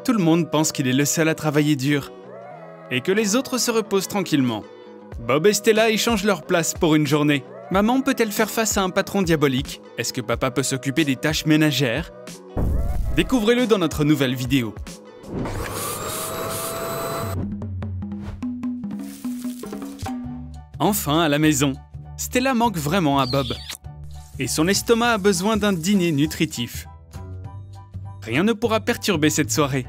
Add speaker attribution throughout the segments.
Speaker 1: Tout le monde pense qu'il est le seul à travailler dur et que les autres se reposent tranquillement. Bob et Stella échangent leur place pour une journée. Maman peut-elle faire face à un patron diabolique? Est-ce que papa peut s'occuper des tâches ménagères? Découvrez-le dans notre nouvelle vidéo. Enfin, à la maison, Stella manque vraiment à Bob. Et son estomac a besoin d'un dîner nutritif. Rien ne pourra perturber cette soirée.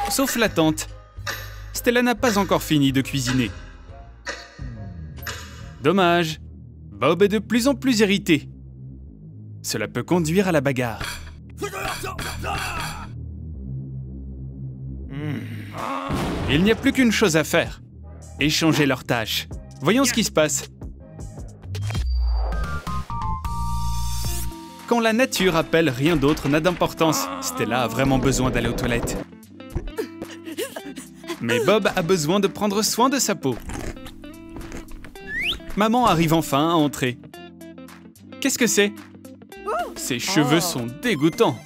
Speaker 1: Sauf l'attente. Stella n'a pas encore fini de cuisiner. Dommage. Bob est de plus en plus irrité. Cela peut conduire à la bagarre. Il n'y a plus qu'une chose à faire. Échanger leurs tâches. Voyons ce qui se passe. Quand la nature appelle, rien d'autre n'a d'importance. Stella a vraiment besoin d'aller aux toilettes. Mais Bob a besoin de prendre soin de sa peau. Maman arrive enfin à entrer. Qu'est-ce que c'est? Ses cheveux sont dégoûtants.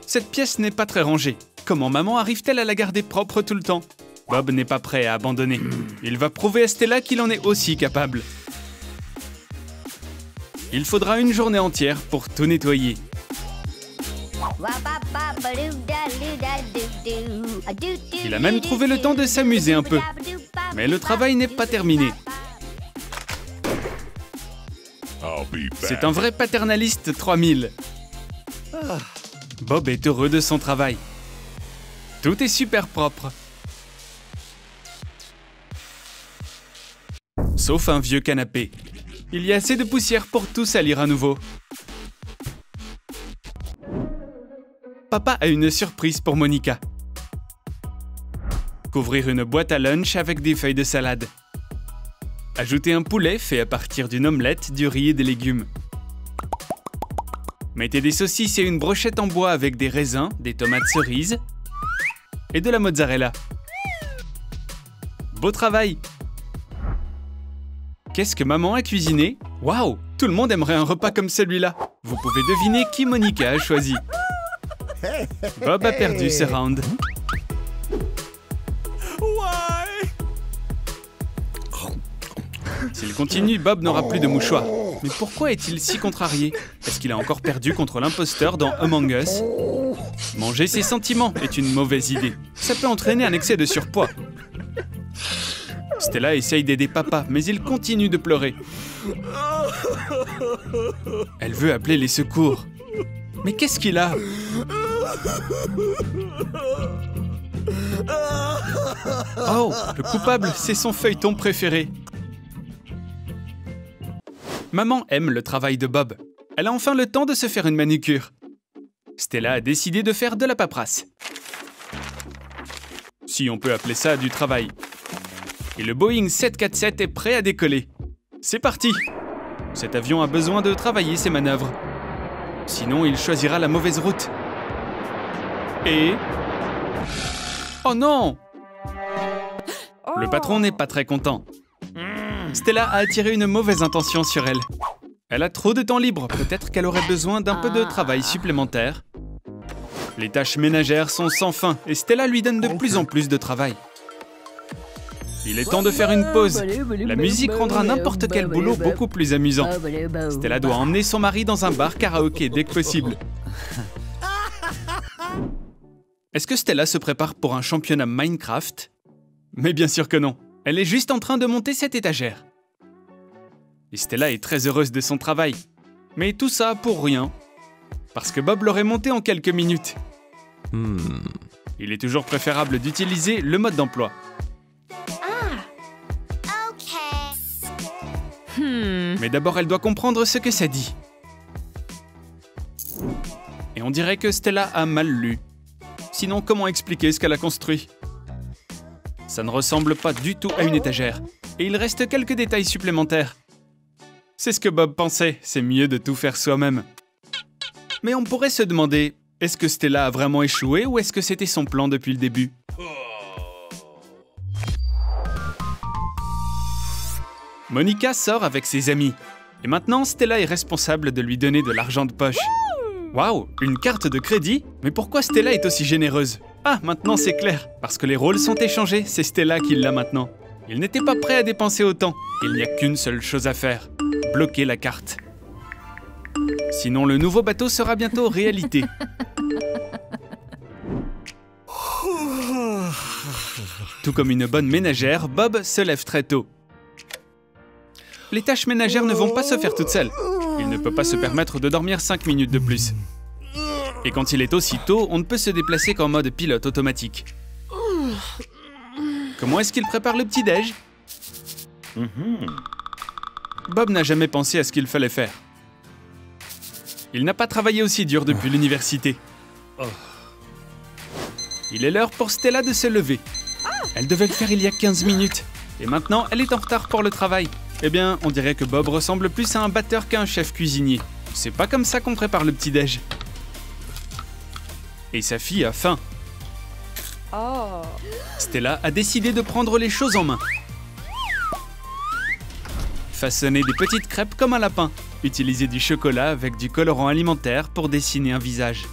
Speaker 1: Cette pièce n'est pas très rangée. Comment maman arrive-t-elle à la garder propre tout le temps? Bob n'est pas prêt à abandonner. Il va prouver à Stella qu'il en est aussi capable. Il faudra une journée entière pour tout nettoyer. Il a même trouvé le temps de s'amuser un peu. Mais le travail n'est pas terminé. C'est un vrai paternaliste 3000. Bob est heureux de son travail. Tout est super propre. Sauf un vieux canapé. Il y a assez de poussière pour tout salir à nouveau. Papa a une surprise pour Monica. Couvrir une boîte à lunch avec des feuilles de salade. Ajouter un poulet fait à partir d'une omelette, du riz et des légumes. Mettez des saucisses et une brochette en bois avec des raisins, des tomates cerises et de la mozzarella. Beau travail! Qu'est-ce que maman a cuisiné? Waouh! Tout le monde aimerait un repas comme celui-là. Vous pouvez deviner qui Monica a choisi. Bob a perdu ce round. S'il continue, Bob n'aura plus de mouchoirs. Mais pourquoi est-il si contrarié? Est-ce qu'il a encore perdu contre l'imposteur dans Among Us? Manger ses sentiments est une mauvaise idée. Ça peut entraîner un excès de surpoids. Stella essaye d'aider papa, mais il continue de pleurer. Elle veut appeler les secours. Mais qu'est-ce qu'il a? Oh, le coupable, c'est son feuilleton préféré. Maman aime le travail de Bob. Elle a enfin le temps de se faire une manucure. Stella a décidé de faire de la paperasse. Si on peut appeler ça du travail. Et le Boeing 747 est prêt à décoller. C'est parti! Cet avion a besoin de travailler ses manœuvres. Sinon, il choisira la mauvaise route. Et... oh non! Le patron n'est pas très content. Stella a attiré une mauvaise intention sur elle. Elle a trop de temps libre. Peut-être qu'elle aurait besoin d'un peu de travail supplémentaire. Les tâches ménagères sont sans fin et Stella lui donne de plus en plus de travail. Il est temps de faire une pause. La musique rendra n'importe quel boulot beaucoup plus amusant. Stella doit emmener son mari dans un bar karaoké dès que possible. Est-ce que Stella se prépare pour un championnat Minecraft? Mais bien sûr que non. Elle est juste en train de monter cette étagère. Et Stella est très heureuse de son travail. Mais tout ça pour rien. Parce que Bob l'aurait monté en quelques minutes. Il est toujours préférable d'utiliser le mode d'emploi. Mais d'abord, elle doit comprendre ce que ça dit. Et on dirait que Stella a mal lu. Sinon, comment expliquer ce qu'elle a construit? Ça ne ressemble pas du tout à une étagère. Et il reste quelques détails supplémentaires. C'est ce que Bob pensait, c'est mieux de tout faire soi-même. Mais on pourrait se demander, est-ce que Stella a vraiment échoué ou est-ce que c'était son plan depuis le début? Monica sort avec ses amis. Et maintenant, Stella est responsable de lui donner de l'argent de poche. Waouh, une carte de crédit? Mais pourquoi Stella est aussi généreuse? Ah, maintenant c'est clair. Parce que les rôles sont échangés, c'est Stella qui l'a maintenant. Il n'était pas prêt à dépenser autant. Il n'y a qu'une seule chose à faire. Bloquer la carte. Sinon, le nouveau bateau sera bientôt réalité. Tout comme une bonne ménagère, Bob se lève très tôt. Les tâches ménagères ne vont pas se faire toutes seules. Il ne peut pas se permettre de dormir 5 minutes de plus. Et quand il est aussi tôt, on ne peut se déplacer qu'en mode pilote automatique. Comment est-ce qu'il prépare le petit-déj? Bob n'a jamais pensé à ce qu'il fallait faire. Il n'a pas travaillé aussi dur depuis l'université. Il est l'heure pour Stella de se lever. Elle devait le faire il y a 15 minutes. Et maintenant, elle est en retard pour le travail. Eh bien, on dirait que Bob ressemble plus à un batteur qu'à un chef cuisinier. C'est pas comme ça qu'on prépare le petit-déj. Et sa fille a faim. Stella a décidé de prendre les choses en main. Façonner des petites crêpes comme un lapin. Utiliser du chocolat avec du colorant alimentaire pour dessiner un visage.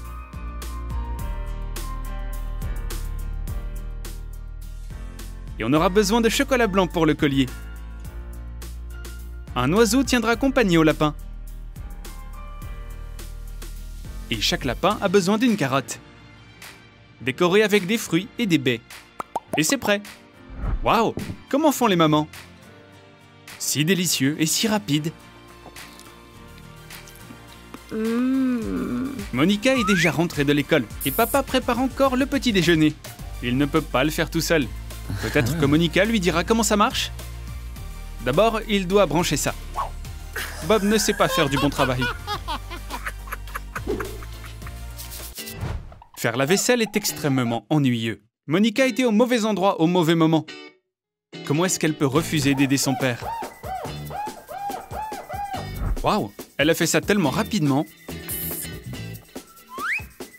Speaker 1: Et on aura besoin de chocolat blanc pour le collier. Un oiseau tiendra compagnie au lapin. Et chaque lapin a besoin d'une carotte. Décoré avec des fruits et des baies. Et c'est prêt. Waouh! Comment font les mamans? Si délicieux et si rapide. Monica est déjà rentrée de l'école et papa prépare encore le petit déjeuner. Il ne peut pas le faire tout seul. Peut-être que Monica lui dira comment ça marche? D'abord, il doit brancher ça. Bob ne sait pas faire du bon travail. Faire la vaisselle est extrêmement ennuyeux. Monica était au mauvais endroit au mauvais moment. Comment est-ce qu'elle peut refuser d'aider son père? Waouh! Elle a fait ça tellement rapidement.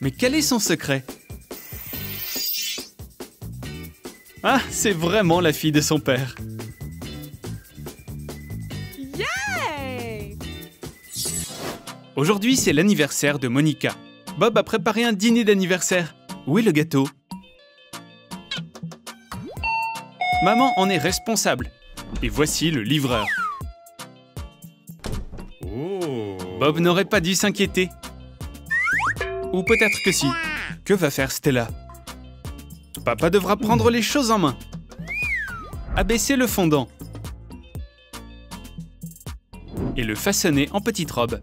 Speaker 1: Mais quel est son secret? Ah, c'est vraiment la fille de son père. Aujourd'hui, c'est l'anniversaire de Monica. Bob a préparé un dîner d'anniversaire. Où est le gâteau? Maman en est responsable. Et voici le livreur. Bob n'aurait pas dû s'inquiéter. Ou peut-être que si. Que va faire Stella? Papa devra prendre les choses en main. Abaisser le fondant. Et le façonner en petite robe.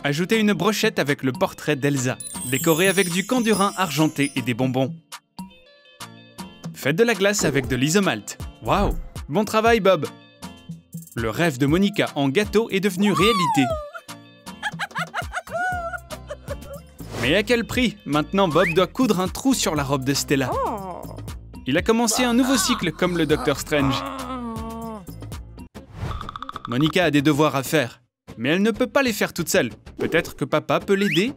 Speaker 1: Ajouter une brochette avec le portrait d'Elsa, décorée avec du candurin argenté et des bonbons. Faites de la glace avec de l'isomalt. Waouh! Bon travail, Bob! Le rêve de Monica en gâteau est devenu réalité. Mais à quel prix? Maintenant, Bob doit coudre un trou sur la robe de Stella. Il a commencé un nouveau cycle comme le Docteur Strange. Monica a des devoirs à faire, mais elle ne peut pas les faire toute seule. Peut-être que papa peut l'aider?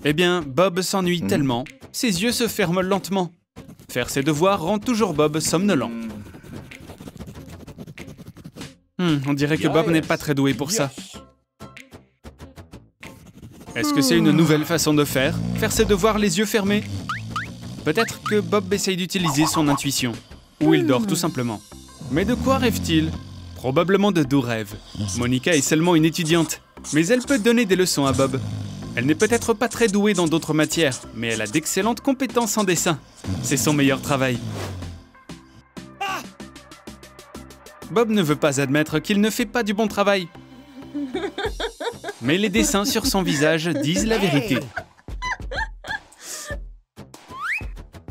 Speaker 1: Eh bien, Bob s'ennuie tellement, ses yeux se ferment lentement. Faire ses devoirs rend toujours Bob somnolent. On dirait que Bob n'est pas très doué pour ça. Est-ce que c'est une nouvelle façon de faire? Faire ses devoirs les yeux fermés? Peut-être que Bob essaye d'utiliser son intuition. Ou il dort tout simplement. Mais de quoi rêve-t-il? Probablement de doux rêves. Monica est seulement une étudiante, mais elle peut donner des leçons à Bob. Elle n'est peut-être pas très douée dans d'autres matières, mais elle a d'excellentes compétences en dessin. C'est son meilleur travail. Bob ne veut pas admettre qu'il ne fait pas du bon travail. Mais les dessins sur son visage disent la vérité.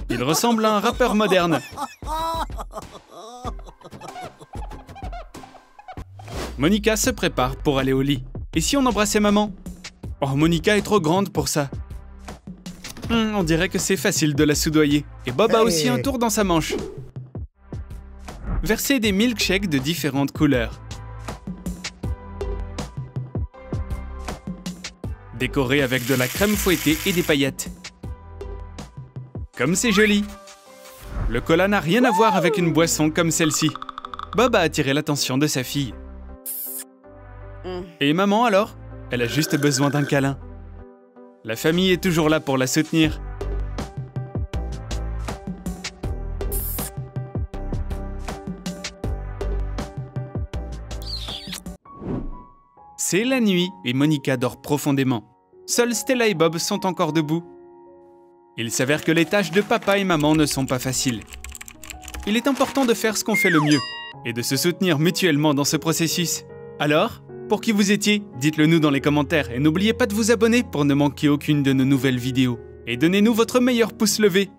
Speaker 1: Il ressemble à un rappeur moderne. Monica se prépare pour aller au lit. Et si on embrassait maman? Oh, Monica est trop grande pour ça. On dirait que c'est facile de la soudoyer. Et Bob a aussi un tour dans sa manche. Verser des milkshakes de différentes couleurs. Décorer avec de la crème fouettée et des paillettes. Comme c'est joli! Le cola n'a rien à voir avec une boisson comme celle-ci. Bob a attiré l'attention de sa fille. Et maman alors? Elle a juste besoin d'un câlin. La famille est toujours là pour la soutenir. C'est la nuit et Monica dort profondément. Seuls Stella et Bob sont encore debout. Il s'avère que les tâches de papa et maman ne sont pas faciles. Il est important de faire ce qu'on fait le mieux et de se soutenir mutuellement dans ce processus. Alors, pour qui vous étiez, dites-le nous dans les commentaires et n'oubliez pas de vous abonner pour ne manquer aucune de nos nouvelles vidéos. Et donnez-nous votre meilleur pouce levé.